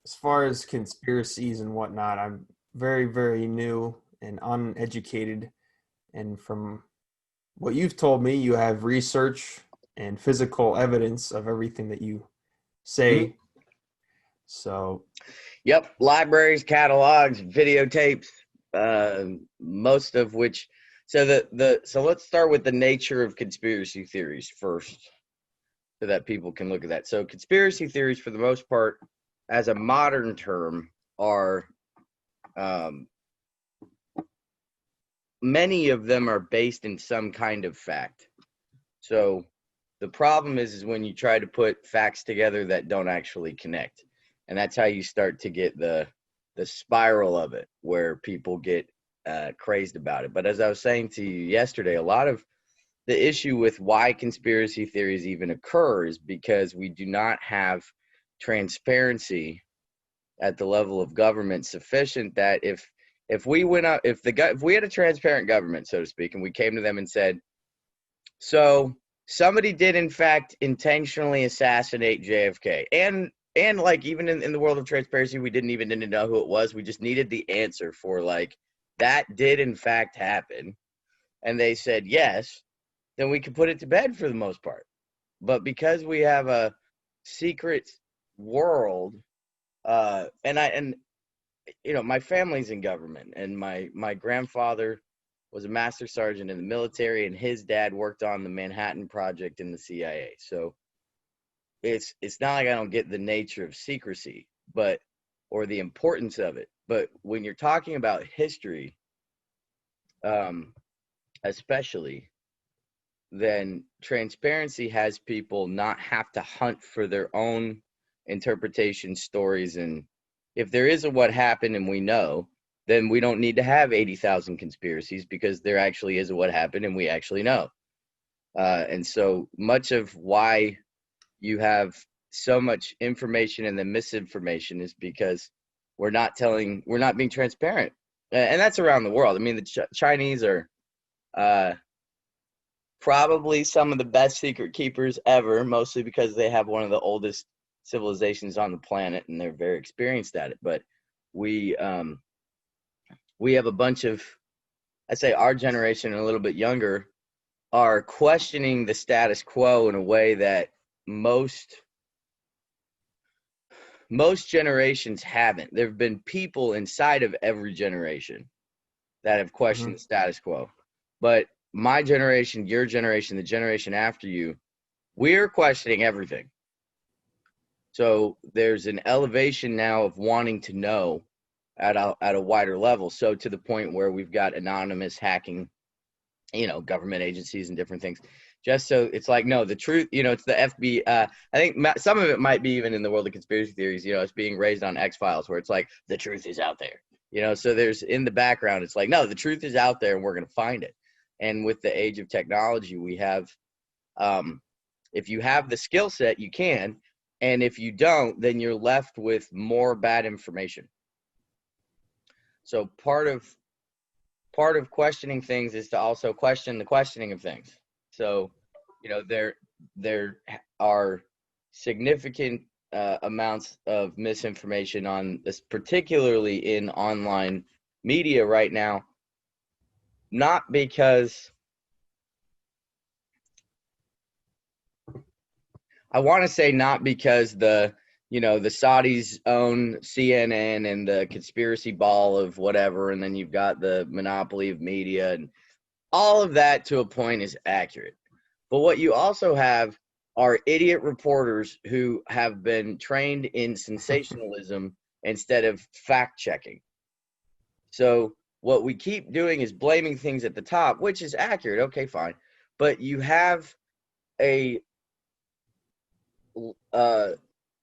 as far as conspiracies and whatnot, I'm very, very new and uneducated. And from what you've told me, you have research and physical evidence of everything that you Mhm. say. So, Yep, libraries, catalogs, videotapes, most of which. So so let's start with the nature of conspiracy theories first, so that people can look at that. So conspiracy theories, for the most part, as a modern term, are um, many of them are based in some kind of fact. So the problem is when you try to put facts together that don't actually connect, and that's how you start to get the spiral of it, where people get crazed about it. But as I was saying to you yesterday, a lot of the issue with why conspiracy theories even occur is because we do not have transparency at the level of government sufficient that if we went up if we had a transparent government, so to speak, and we came to them and said, so somebody did in fact intentionally assassinate JFK, and like even in the world of transparency, we didn't even need to know who it was. We just needed the answer for like that did in fact happen, and they said yes, then we could put it to bed for the most part. But because we have a secret world, and my family's in government, and my grandfather was a master sergeant in the military, and his dad worked on the Manhattan Project in the CIA. So it's not like I don't get the nature of secrecy, but or the importance of it. But when you're talking about history, um, especially, then transparency has people not have to hunt for their own interpretation stories. And if there is a what happened and we know, then we don't need to have 80,000 conspiracies, because there actually is a what happened and we actually know. And so much of why you have so much information and then misinformation is because we're not being transparent. And that's around the world. I mean, the Chinese are uh, probably some of the best secret keepers ever, mostly because they have one of the oldest civilizations on the planet and they're very experienced at it. But we um, we have a bunch of, I'd say our generation and a little bit younger, are questioning the status quo in a way that most most generations haven't. There have been people inside of every generation that have questioned mhm. the status quo. But my generation, your generation, the generation after you, we're questioning everything. So there's an elevation now of wanting to know at a wider level. So to the point where we've got anonymous hacking, government agencies and different things. Just so it's like, no, the truth, it's the FBI. I think some of it might be even in the world of conspiracy theories, it's being raised on X Files, where it's like the truth is out there. So there's in the background, it's like, no, the truth is out there and we're going to find it. And with the age of technology, we have, um, if you have the skill set, you can. And if you don't, then you're left with more bad information. So part of questioning things is to also question the questioning of things. So, there are significant amounts of misinformation on this, particularly in online media right now. Not because I want to say not because the Saudis own CNN and the conspiracy ball of whatever, and then you've got the monopoly of media, and all of that to a point is accurate. But what you also have are idiot reporters who have been trained in sensationalism instead of fact checking. So what we keep doing is blaming things at the top, which is accurate. Okay, fine. But you have a uh,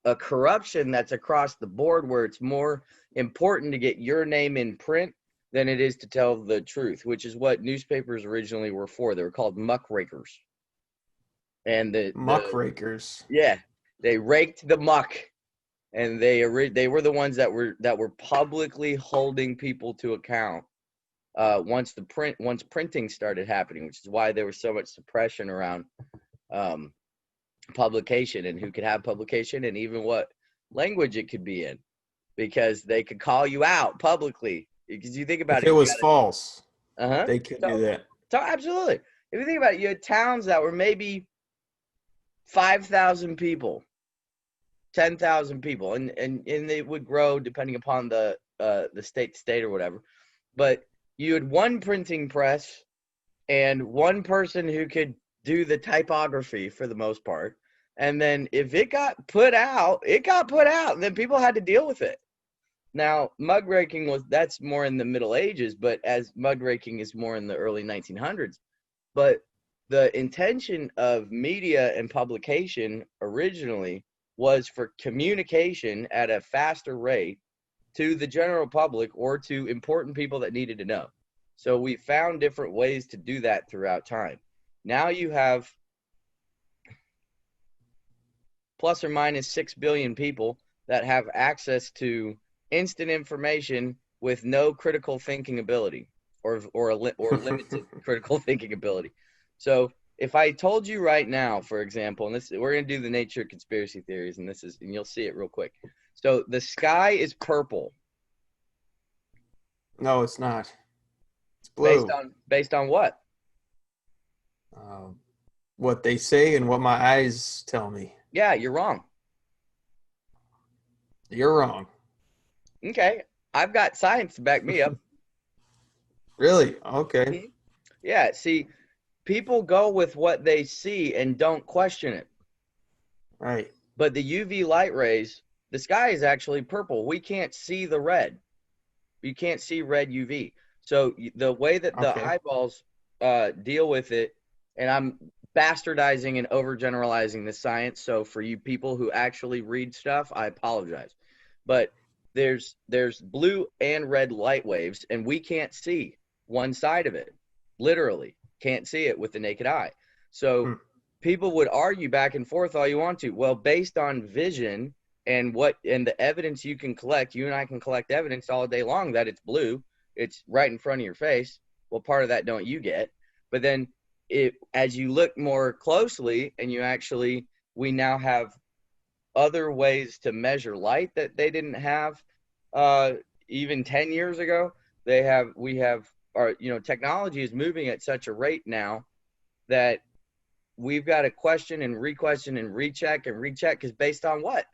a corruption that's across the board, where it's more important to get your name in print than it is to tell the truth, which is what newspapers originally were for. They were called muckrakers. And Muckrakers. yeah, they raked the muck, and they were the ones that were publicly holding people to account once printing started happening, which is why there was so much suppression around um, publication and who could have publication and even what language it could be in. because they could call you out publicly. Because you think about If it, it you was got false, to, they could do that. so absolutely. If you think about it, you had towns that were maybe 5,000 people, 10,000 people, and they would grow depending upon the state or whatever. But you had one printing press and one person who could do the typography for the most part. And then if it got put out, and then people had to deal with it. Now, muckraking that's more in the Middle Ages, but as muckraking is more in the early 1900s. But the intention of media and publication originally was for communication at a faster rate to the general public or to important people that needed to know. So we found different ways to do that throughout time. Now you have plus or minus 6 billion people that have access to instant information with no critical thinking ability or limited critical thinking ability. So if I told you right now, for example, and we're going to do the nature of conspiracy theories, and you'll see it real quick. So the sky is purple. No, it's not. It's blue. Based on what? What they say and what my eyes tell me. Yeah, you're wrong. You're wrong. Okay, I've got science to back me up. Really? Okay. Yeah, see, people go with what they see and don't question it. Right. But the UV light rays, the sky is actually purple. We can't see the red. You can't see red UV. So the way that the eyeballs deal with it, and I'm bastardizing and overgeneralizing this science. So for you people who actually read stuff, I apologize. But there's blue and red light waves, and we can't see one side of it. Literally can't see it with the naked eye. So people would argue back and forth all you want to. Well, based on vision and the evidence you can collect, you and I can collect evidence all day long that it's blue. It's right in front of your face. Well, part of that don't you get? But then as you look more closely and we now have other ways to measure light that they didn't have even 10 years ago. Technology is moving at such a rate now that we've got to question and re-question and recheck because based on what?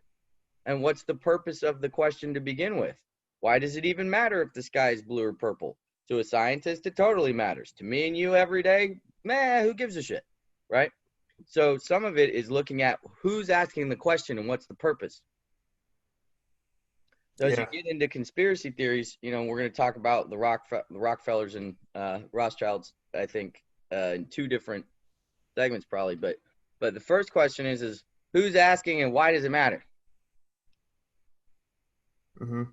And what's the purpose of the question to begin with? Why does it even matter if the sky is blue or purple? To a scientist, it totally matters. To me and you every day, who gives a shit, right? So some of it is looking at who's asking the question and what's the purpose. So as you get into conspiracy theories, we're going to talk about the Rockefellers and Rothschilds, I think, in two different segments probably. But the first question is who's asking and why does it matter? Mm-hmm.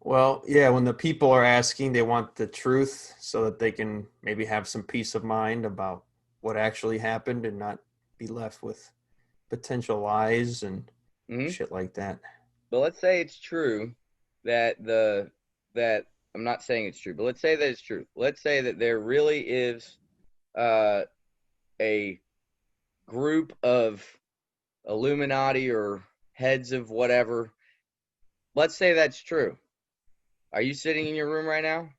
Well, yeah, when the people are asking, they want the truth so that they can maybe have some peace of mind about what actually happened and not be left with potential lies and shit like that. But let's say it's true that I'm not saying it's true, but let's say that it's true. Let's say that there really is a group of Illuminati or heads of whatever. Let's say that's true. Are you sitting in your room right now?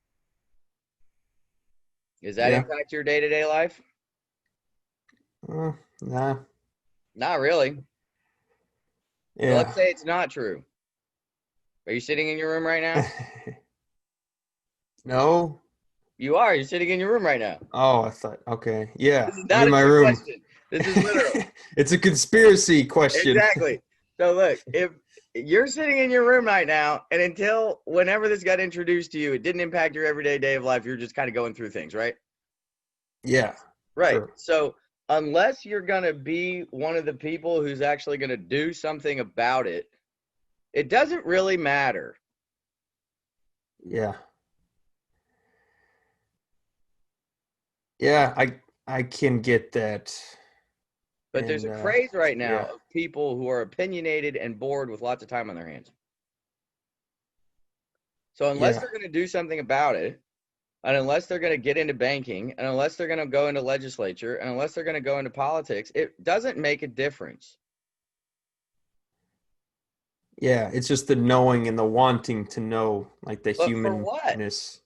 Does that impact your day-to-day life? Nah. Not really. Yeah. So let's say it's not true. Are you sitting in your room right now? No. You are. You're sitting in your room right now. Oh, I thought. Okay. Yeah. This is not in my trick room. Question. This is literal. It's a conspiracy question. Exactly. So look, if you're sitting in your room right now, and until whenever this got introduced to you, it didn't impact your everyday day of life. You're just kind of going through things, right? Yeah. Right. Sure. So unless you're going to be one of the people who's actually going to do something about it, it doesn't really matter. Yeah. Yeah, I can get that. But there's a craze right now of people who are opinionated and bored with lots of time on their hands. So unless they're going to do something about it, and unless they're going to get into banking, and unless they're going to go into legislature, and unless they're going to go into politics, it doesn't make a difference. Yeah, it's just the knowing and the wanting to know, like the But for what? humanness.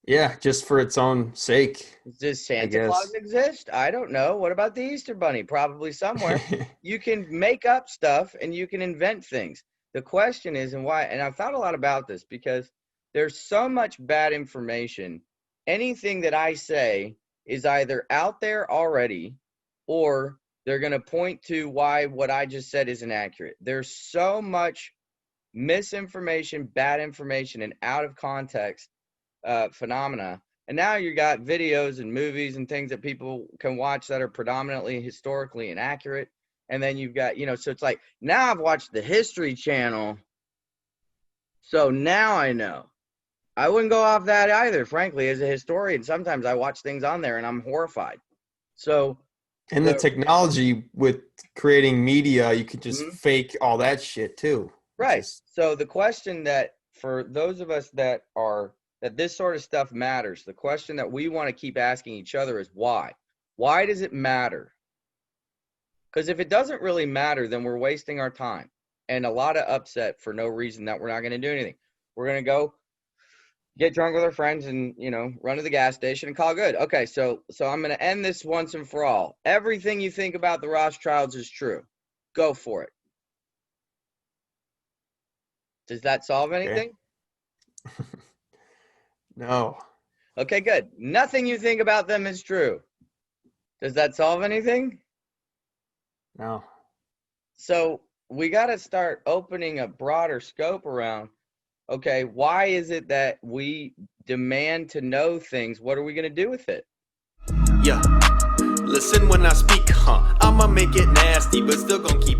Yeah, just for its own sake, Does I Santa Claus guess. exist? I don't know. What about the Easter Bunny? Probably somewhere. You can make up stuff and you can invent things. The question is, and why, and I've thought a lot about this because there's so much bad information. Anything that I say is either out there already or they're going to point to why what I just said is inaccurate. There's so much misinformation, bad information, and out of context phenomena. And now you got videos and movies and things that people can watch that are predominantly historically inaccurate. And then you've got, so it's like now I've watched the History Channel. So now I know. I wouldn't go off that either, frankly, as a historian. Sometimes I watch things on there and I'm horrified. So And the the technology with creating media, you could just mhm, fake all that shit too. It's right. just So the question that for those of us that this sort of stuff matters, the question that we want to keep asking each other is why? Why does it matter? Because if it doesn't really matter, then we're wasting our time and a lot of upset for no reason that we're not going to do anything. We're going to go get drunk with our friends and, run to the gas station and call good. Okay, so I'm going to end this once and for all. Everything you think about the Rothschilds is true. Go for it. Does that solve okay. anything? No, Okay, good. Nothing you think about them is true. Does that solve anything? no. So we got to start opening a broader scope around, okay, why is it that we demand to know things? What are we going to do with it? Yeah, listen when I speak, I'ma make it nasty, but still gonna keep